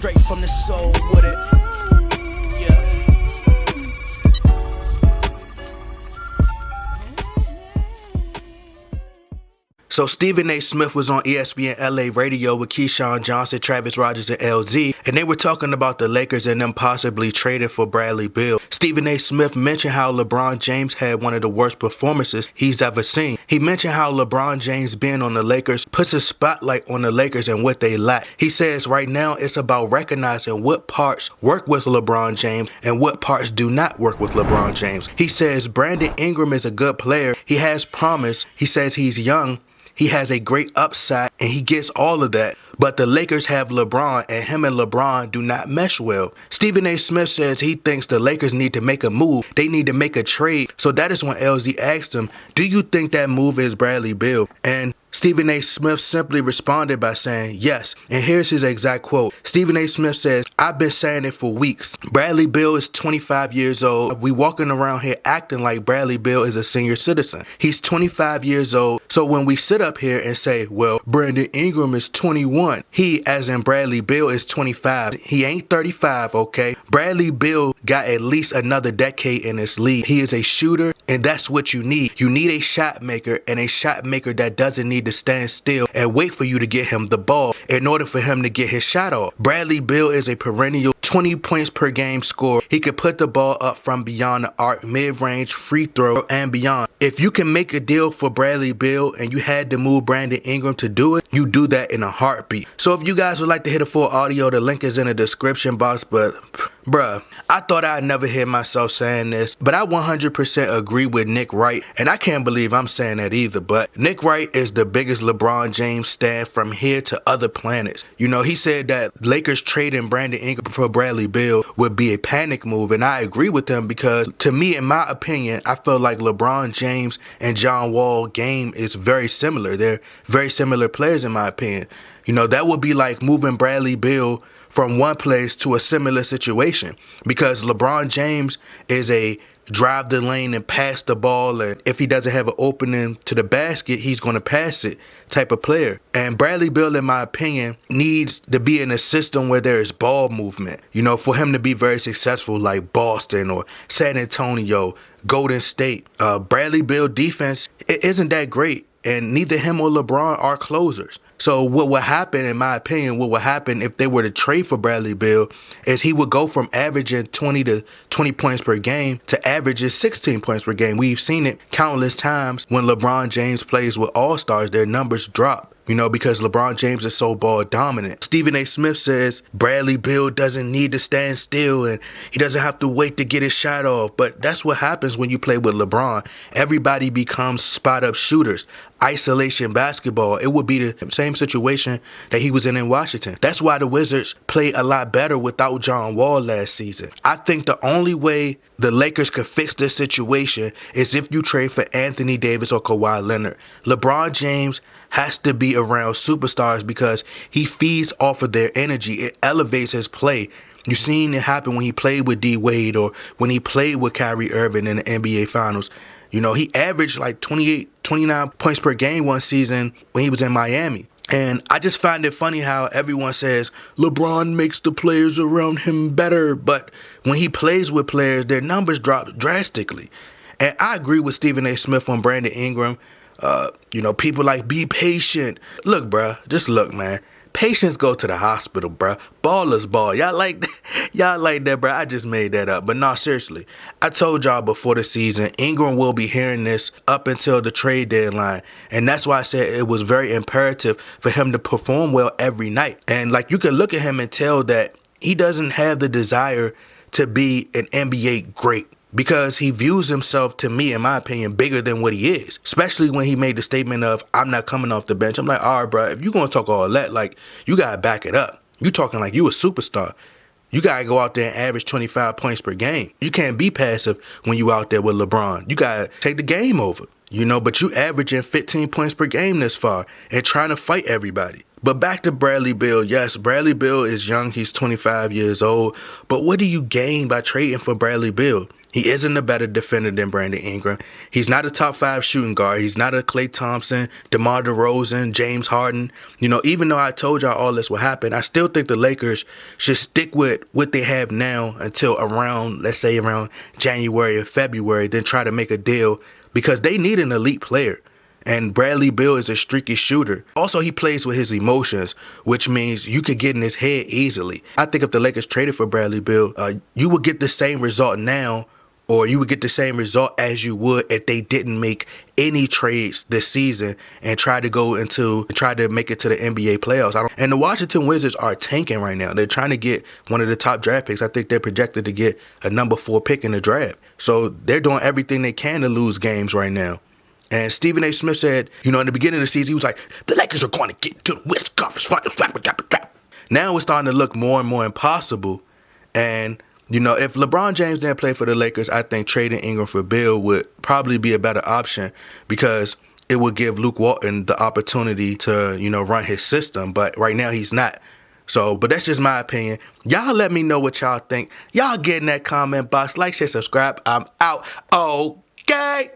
straight from the soul with it. Yeah. So Stephen A. Smith was on ESPN LA radio with Keyshawn Johnson, Travis Rogers, and LZ, and they were talking about the Lakers and them possibly trading for Bradley Beal. Stephen A. Smith mentioned how LeBron James had one of the worst performances he's ever seen. He mentioned how LeBron James being on the Lakers puts a spotlight on the Lakers and what they lack. He says right now it's about recognizing what parts work with LeBron James and what parts do not work with LeBron James. He says Brandon Ingram is a good player. He has promise. He says he's young. He has a great upside, and he gets all of that. But the Lakers have LeBron, and him and LeBron do not mesh well. Stephen A. Smith says he thinks the Lakers need to make a move. They need to make a trade. So that is when LZ asked him, do you think that move is Bradley Beal? And Stephen A. Smith simply responded by saying yes. And here's his exact quote. Stephen A. Smith says, I've been saying it for weeks. Bradley Beal is 25 years old. We walking around here acting like Bradley Beal is a senior citizen. He's 25 years old. So when we sit up here and say, well, Brandon Ingram is 21. He, as in Bradley Beal, is 25. He ain't 35, okay? Bradley Beal got at least another decade in this league. He is a shooter, and that's what you need. You need a shot maker, and a shot maker that doesn't need to stand still and wait for you to get him the ball in order for him to get his shot off. Bradley Beal is a perennial 20 points per game scorer. He could put the ball up from beyond the arc, mid-range, free throw, and beyond. If you can make a deal for Bradley Beal and you had to move Brandon Ingram to do it, you do that in a heartbeat. So if you guys would like to hear the full audio, the link is in the description box. But bruh, I thought I'd never hear myself saying this, but I 100% agree with Nick Wright, and I can't believe I'm saying that either, but Nick Wright is the biggest LeBron James stan from here to other planets. You know, he said that Lakers trading Brandon Ingram for Bradley Beal would be a panic move, and I agree with him because, to me, in my opinion, I feel like LeBron James and John Wall game is very similar. They're very similar players in my opinion. You know, that would be like moving Bradley Beal from one place to a similar situation because LeBron James is a drive the lane and pass the ball, and if he doesn't have an opening to the basket, he's going to pass it type of player. And Bradley Beal, in my opinion, needs to be in a system where there is ball movement, you know, for him to be very successful like Boston or San Antonio, Golden State. Bradley Beal defense, it isn't that great, and neither him or LeBron are closers. So what would happen, in my opinion, what would happen if they were to trade for Bradley Beal is he would go from averaging 20 points per game to averaging 16 points per game. We've seen it countless times when LeBron James plays with All-Stars, their numbers drop. You know, because LeBron James is so ball dominant. Stephen A. Smith says Bradley Beal doesn't need to stand still and he doesn't have to wait to get his shot off. But that's what happens when you play with LeBron. Everybody becomes spot-up shooters. Isolation basketball. It would be the same situation that he was in Washington. That's why the Wizards played a lot better without John Wall last season. I think the only way the Lakers could fix this situation is if you trade for Anthony Davis or Kawhi Leonard. LeBron James has to be around superstars because he feeds off of their energy. It elevates his play. You've seen it happen when he played with D. Wade or when he played with Kyrie Irving in the NBA Finals. You know, he averaged like 29 points per game one season when he was in Miami. And I just find it funny how everyone says LeBron makes the players around him better. But when he plays with players, their numbers drop drastically. And I agree with Stephen A. Smith on Brandon Ingram. You know, people like, be patient. Look, bruh, just look, man. Patients go to the hospital, bruh. Ballers ball. Y'all like that? Y'all like that, bruh? I just made that up. But no, seriously. I told y'all before the season, Ingram will be hearing this up until the trade deadline. And that's why I said it was very imperative for him to perform well every night. And like, you can look at him and tell that he doesn't have the desire to be an NBA great. Because he views himself, to me, in my opinion, bigger than what he is. Especially when he made the statement of, I'm not coming off the bench. I'm like, all right, bro, if you're going to talk all that, like, you got to back it up. You talking like you a superstar. You got to go out there and average 25 points per game. You can't be passive when you out there with LeBron. You got to take the game over. You know, but you averaging 15 points per game this far and trying to fight everybody. But back to Bradley Beal. Yes, Bradley Beal is young. He's 25 years old. But what do you gain by trading for Bradley Beal? He isn't a better defender than Brandon Ingram. He's not a top 5 shooting guard. He's not a Klay Thompson, DeMar DeRozan, James Harden. Even though I told y'all all this will happen, I still think the Lakers should stick with what they have now until around, let's say around January or February, then try to make a deal because they need an elite player. And Bradley Beal is a streaky shooter. Also, he plays with his emotions, which means you could get in his head easily. I think if the Lakers traded for Bradley Beal, you would get the same result now, or you would get the same result as you would if they didn't make any trades this season and try to make it to the NBA playoffs. And the Washington Wizards are tanking right now. They're trying to get one of the top draft picks. I think they're projected to get a number 4 pick in the draft. So they're doing everything they can to lose games right now. And Stephen A. Smith said, in the beginning of the season, he was like, the Lakers are going to get to the West Conference Finals. Now it's starting to look more and more impossible. And, if LeBron James didn't play for the Lakers, I think trading Ingram for Beal would probably be a better option because it would give Luke Walton the opportunity to, run his system. But right now he's not. So, but that's just my opinion. Y'all let me know what y'all think. Y'all get in that comment box. Like, share, subscribe. I'm out. Okay.